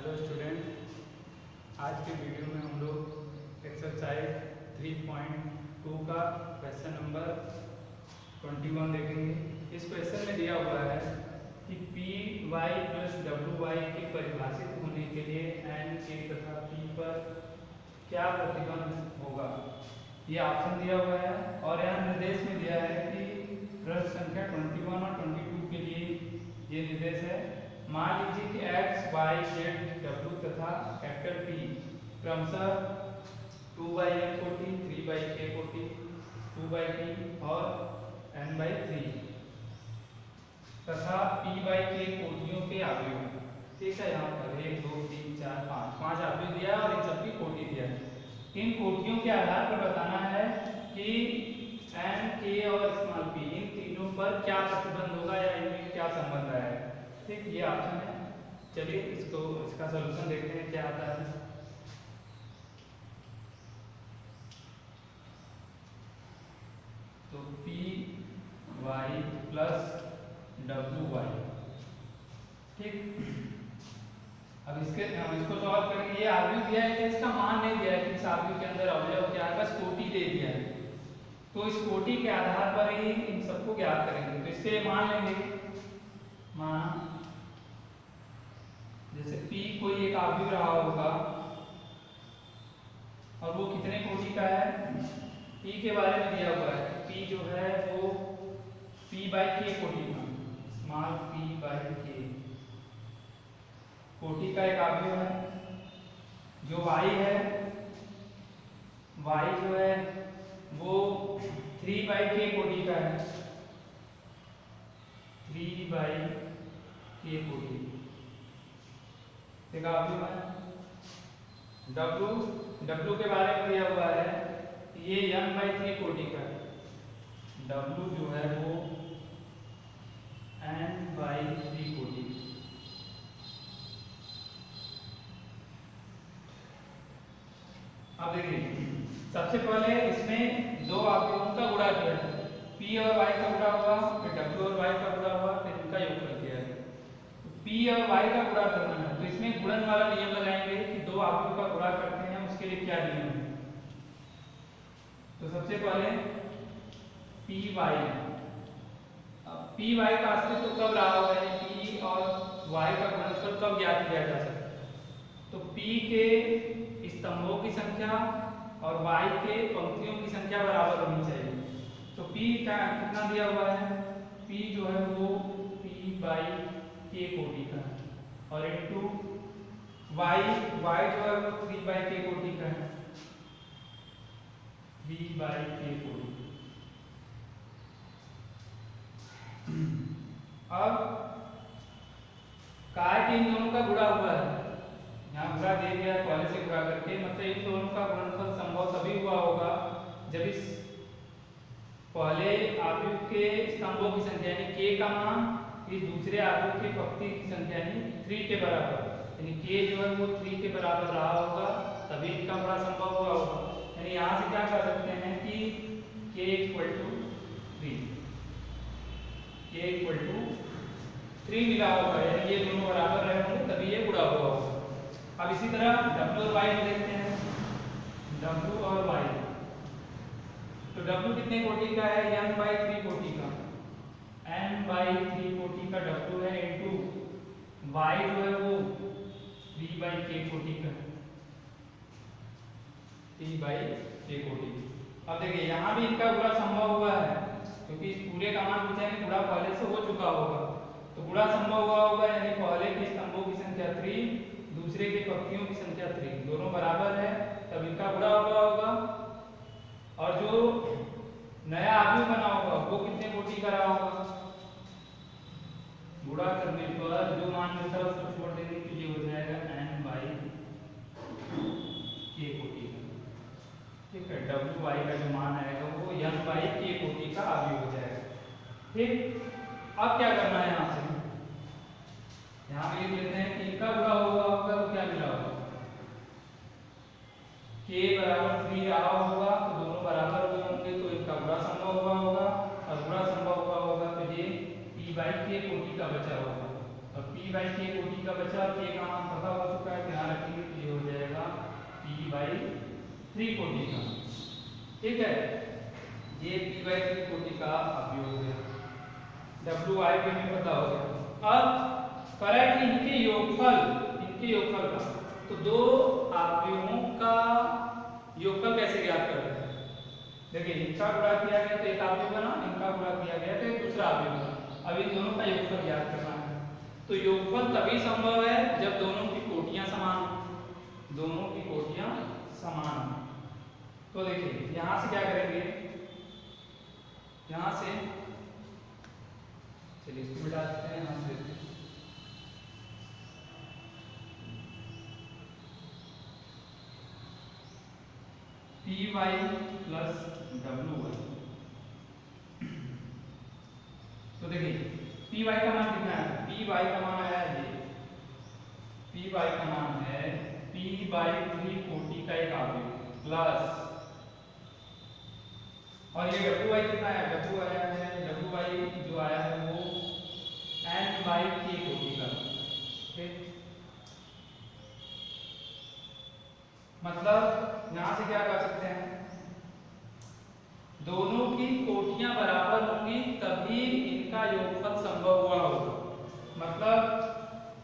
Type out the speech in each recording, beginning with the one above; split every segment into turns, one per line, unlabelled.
Hello student, आज के video में हम लोग एक्सरसाइज 3.2 का क्वेश्चन नंबर 21 देखेंगे। इस क्वेश्चन में दिया हुआ है कि P Y plus W Y के परिभाषित होने के लिए एन के तथा पी पर क्या प्रतिबंध होगा। ये ऑप्शन दिया हुआ है और यहाँ निर्देश में दिया है कि प्रश्न संख्या 21 और 22 के लिए ये निर्देश है। मान लीजिए कि x, y, z, w तथा कैपिटल P क्रमशः 2/n कोटि, 3/k कोटि, 2/p और n/3 तथा p/k कोटियों के अवयव हैं। ठीक है, यहाँ पर 1 2 3 4 5 अवयव दिया है और इन सबकी कोटि दिया है। इन कोटियों के आधार पर बताना है कि n, k और स्मॉल p इन तीनों पर क्या प्रतिबंध होगा या इनमें क्या संबंध आएगा। ठीक, ये ऑप्शन है। चलिए इसका सॉल्यूशन देखते हैं क्या आता है। तो P Y plus W Y. ठीक, अब इसको सॉल्व करेंगे। ये आरव्यू दिया है, इसका मान नहीं दिया है कि इस आरव्यू के अंदर अवयव क्या है, बस कोटि दे दिया है। तो इस कोटि के आधार पर ही इन सबको ज्ञात करेंगे। तो इससे मान लेंगे, मान जैसे P कोई एक अवयव रहा होगा और वो कितने कोटि का है, P के बारे में दिया हुआ है। P जो है वो p/k कोटि का, स्मॉल p/k कोटि का एक अवयव है। जो y है, y जो है वो 3/k कोटि का है, 3/k कोटि एक अवयव है। W के बारे में दिया हुआ है, ये n/3 कोटि का है। W जो है वो n/3 कोटि। अब देखिए, सबसे पहले इसमें दो अवयवों का गुणा किया है। P और Y का गुणा हुआ, फिर W और Y का गुणा हुआ, फिर इनका योगफल किया है। तो P और Y का गुणा करना है तो इसमें गुणन वाला नियम लगाएंगे कि दो अवयव का गुणा करते हैं, उसके लिए क्या नियम है। तो सबसे पहले PY, अब PY का अस्तित्व कब रहा होगा, P और Y का गुणनफल कब ज्ञात किया जा सकता है। तो P के स्तंभों की संख्या और y के पंक्तियों की संख्या बराबर होनी चाहिए। तो p का कितना दिया हुआ है, p जो है वो p/k कोटि का है और इनटू y जो है वो 3/k कोटि का है, 3/k कोटि। अब काय के इन दोनों का गुणा हुआ है, यहाँ गुणा दे दिया है पहले से गुणा करके, मतलब इन दोनों का गुणनफल संभव तभी हुआ होगा जब इस पहले अवयव के स्तंभों की संख्या यानी k का मान इस दूसरे अवयव के पंक्ति की संख्या यानी 3 के बराबर, यानी k जो है वो 3 के बराबर रहा होगा, तभी इनका गुणा संभव हुआ होगा। यानी यहाँ से क्या कर सकते हैं कि k = 3 मिला होगा, यानी ये दोनों बराबर रहे होंगे तभी ये गुणा हुआ होगा। अब इसी तरह W और Y को देखते हैं। W और Y, तो W कितने कोटि का है, n/3 कोटि का, n/3 कोटि का W है इनटू Y जो है वो 3/k कोटि का, 3/k कोटि। अब देखिए यहाँ भी इनका गुणा संभव हुआ है क्योंकि इस पूरे का मान पूछा है, गुणा पहले से हो चुका होगा। तो गुणा संभव हुआ होगा यानी पहले के स्तंभों की संख्या 3, दूसरे के पंक्तियों की संख्या 3, दोनों बराबर है तब इनका गुणा हुआ होगा। और जो नया अवयव बना होगा वो कितने कोटि का रहा होगा, गुणा करने पर जो मान मिलता है उसको छोड़ देने के लिए हो जाएगा n/k कोटि का। ठीक है, WY का जो मान आएगा वो n/k कोटि का अवयव हो जाएगा। ठीक, अब क्या करना है, यहाँ से यहाँ पे लिख लेते हैं कि इनका गुणा हुआ होगा तो क्या मिला होगा, k बराबर 3 रहा होगा तो दोनों बराबर हुए होंगे तो इनका गुणा संभव हुआ होगा, और गुणा संभव हुआ होगा तो ये p/k कोटि का बचा होगा, और p/k कोटि का बचा, k का मान पता हो चुका है ठीक है, ये पी बाई क्यू कोटि का अवयव है, डब्ल्यू आई भी हमें पता हो गया। अब करें कि इनके योगफल का, तो दो अवयवों का योगफल कैसे ज्ञात करते हैं। देखिए इनका गुणा किया गया तो एक अवयव बना, इनका गुणा किया गया तो एक दूसरा अवयव बना। अब इन दोनों का योगफल ज्ञात करना है। तो योगफल तभी संभव है जब दोनों की कोटियां समान हो, दोनों की कोटियां समान हो। तो देखिए यहां से क्या करेंगे, यहां से चलिए इसको मिटा देते हैं, यहां से P Y plus W Y. तो देखिए पी वाई का मान कितना है, पी वाई का मान आया है ये, पी वाई का मान है पी बाई 3 कोटि का एक अवयव प्लस, और ये डब्ल्यू वाई कितना है, डब्ल्यू आया है, डब्ल्यू वाई जो आया है वो एन बाई के कोटि का। ठीक, मतलब यहां से क्या कर सकते हैं, दोनों की कोटियां बराबर होंगी तभी इनका योगफल संभव हुआ होगा। मतलब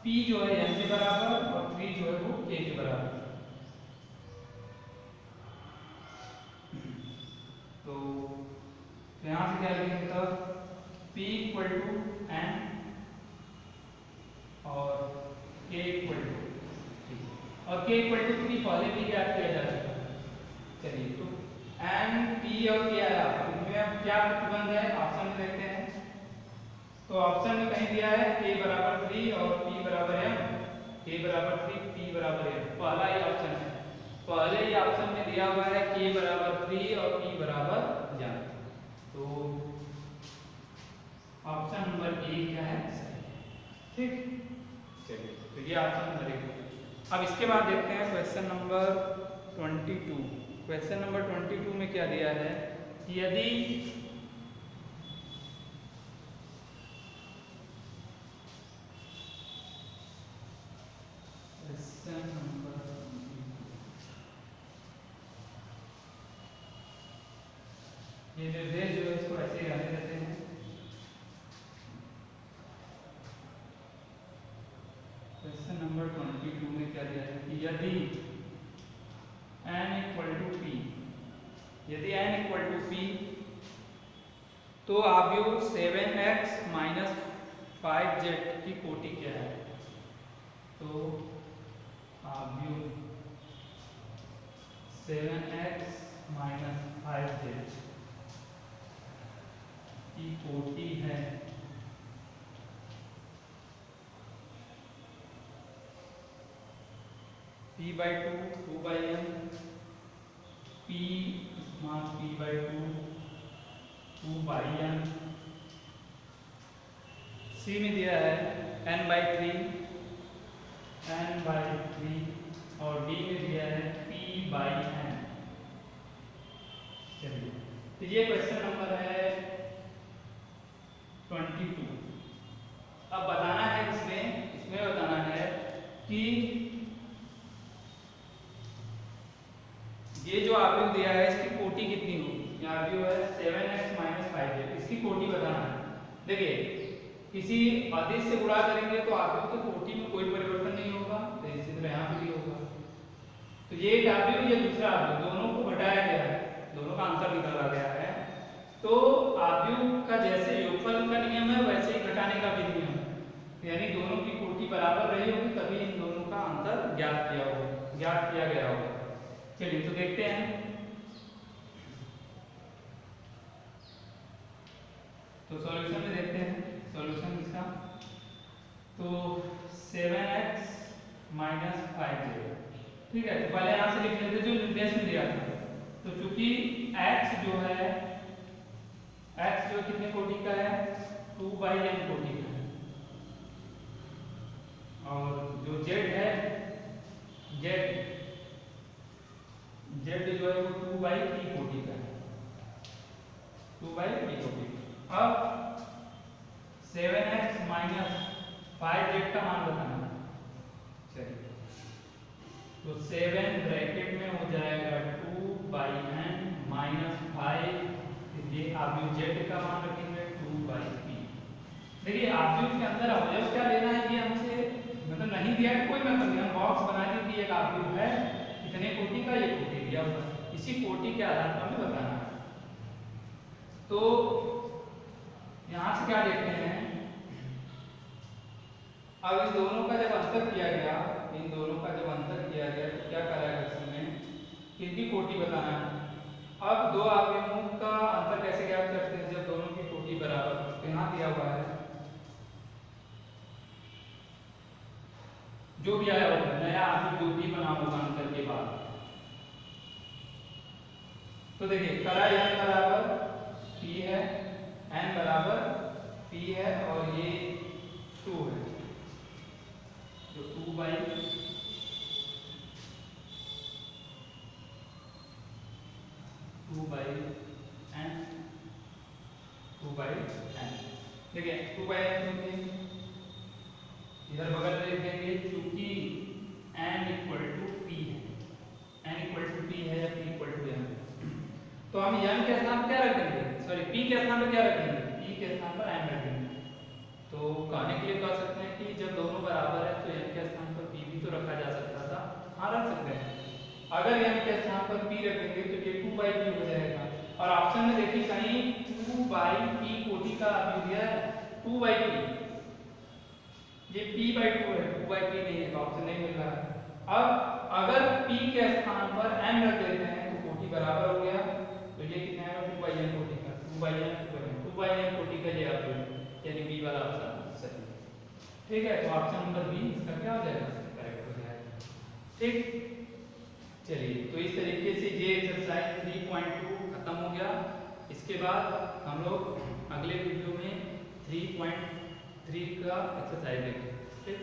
P जो है n के बराबर और 3 जो है वो k के बराबर। तो यहां से क्या लिखेंगे, तब P इक्वल टू n और k इक्वल टू, और k इक्वल टू 3 पहले भी ज्ञात किया जा चुका है। चलिए तो n p और k आया, इनमें क्या प्रतिबंध है ऑप्शन में देखते हैं। तो ऑप्शन में कहीं दिया है k बराबर 3 और p बराबर m, k बराबर 3 p बराबर m, पहला ही ऑप्शन है, पहले ही ऑप्शन में दिया हुआ है k बराबर 3 और p बराबर m। तो ऑप्शन नंबर ए क्या है, ठीक। चलिए तो ये ऑप्शन नंबर ए। अब इसके बाद देखते हैं क्वेश्चन नंबर 22। क्वेश्चन नंबर 22 में क्या दिया है कि यदि ये निर्देश जो है इसको ऐसे ही रहने देते हैं। क्वेश्चन नंबर 22 में क्या दिया है कि यदि n इक्वल टू p, यदि n इक्वल टू p तो अवयव 7x माइनस 5z की कोटि क्या है। तो अवयव 7x माइनस 5z की कोटि है p by 2 by m, p small p by 2 by m, c में दिया है n बाई 3 और d में दिया है p बाई n। चलिए तो ये क्वेश्चन नंबर है 22। अब बताना है इसमें बताना है कि ये जो अवयव दिया है इसकी कोटि कितनी होगी। यहाँ अवयव है 7x माइनस 5z, इसकी कोटि बताना है। देखिए किसी अदिश से गुणा करेंगे तो अवयव की कोटि में कोई परिवर्तन नहीं होगा, तो इसी तरह यहाँ पे भी होगा। तो ये एक अवयव, ये दूसरा अवयव, दोनों को घटाया गया है, दोनों का अंतर निकाला गया है। तो अवयव का जैसे योगफल का नियम है वैसे ही घटाने का भी नियम है, यानी दोनों की कोटि बराबर रही होगी तभी इन दोनों का अंतर ज्ञात किया गया होगा। चलिए तो देखते हैं। तो सॉल्यूशन में देखते हैं सॉल्यूशन इसका। तो 7x माइनस 5z, ठीक है। तो पहले यहां से लिख लेते जो निर्देश में दिया था। तो चूंकि x जो है, x जो कितने कोटि का है 2 बाई m कोटि का है, और जो z है z जो है वो 2 बाई 3 कोटि का है, 2 बाई 3 कोटि। अब 7x माइनस 5z का मान बताना। चलिए तो 7 ब्रैकेट में हो जाएगा 2 बाई n माइनस 5, ये आव्यूह z का मान रखेंगे 2/p। देखिए आव्यूह के अंदर अवयव क्या लेना है ये हमसे मतलब नहीं दिया है, कोई मतलब नहीं, हम बॉक्स बना दी कि एक आव्यूह है इतने कोटि का, ये कोटि दिया हुआ है, इसी कोटि के आधार पर हमें बताना है। तो यहाँ से क्या देखते हैं, अब इन दोनों का जब अंतर किया गया, इन दोनों का जब अंतर किया गया तो क्या करा है क्वेश्चन में, किनकी कोटि बताना है। अब दो आव्यूहों का अंतर कैसे ज्ञात करते हैं, जब दोनों की कोटि बराबर, तो यहाँ दिया हुआ है जो भी आया होगा नया आव्यूह जो भी बना होगा अंतर के बाद। तो देखिए करा n बराबर p है, n बराबर p है और ये 2 है, तो 2/n 2/n। देखिए 2/n क्योंकि इधर बगल में लिख देंगे क्योंकि n इक्वल टू p है, n इक्वल टू p है या p इक्वल टू m, तो हम m के स्थान पर क्या रख देंगे, सॉरी p के स्थान पर क्या रखेंगे, p के स्थान पर m रखेंगे। तो कहने के लिए कह सकते हैं कि जब दोनों बराबर है तो m के स्थान पर p भी तो रखा जा सकता था, हाँ रख सकते हैं। अगर m के स्थान पर p रखेंगे तो ये 2/p हो जाएगा, और ऑप्शन में देखिए कहीं 2/p कोटि का आव्यूह दिया है 2/p, ये p/2 है, 2/p नहीं है, ऑप्शन नहीं मिल रहा है। अब अगर p के स्थान पर m रख देते हैं तो कोटि बराबर हो गया, तो ये कितना है 2/n कोटि का, 2/n कोटि का ये आव्यूह, यानी बी वाला ऑप्शन सही। ठीक है, तो ऑप्शन नंबर बी इसका क्या हो जाएगा, करेक्ट हो जाएगा। ठीक, चलिए तो इस तरीके से ये एक्सरसाइज 3.2 खत्म हो गया। इसके बाद हम लोग अगले वीडियो में 3.3 का एक्सरसाइज देखेंगे। ठीक।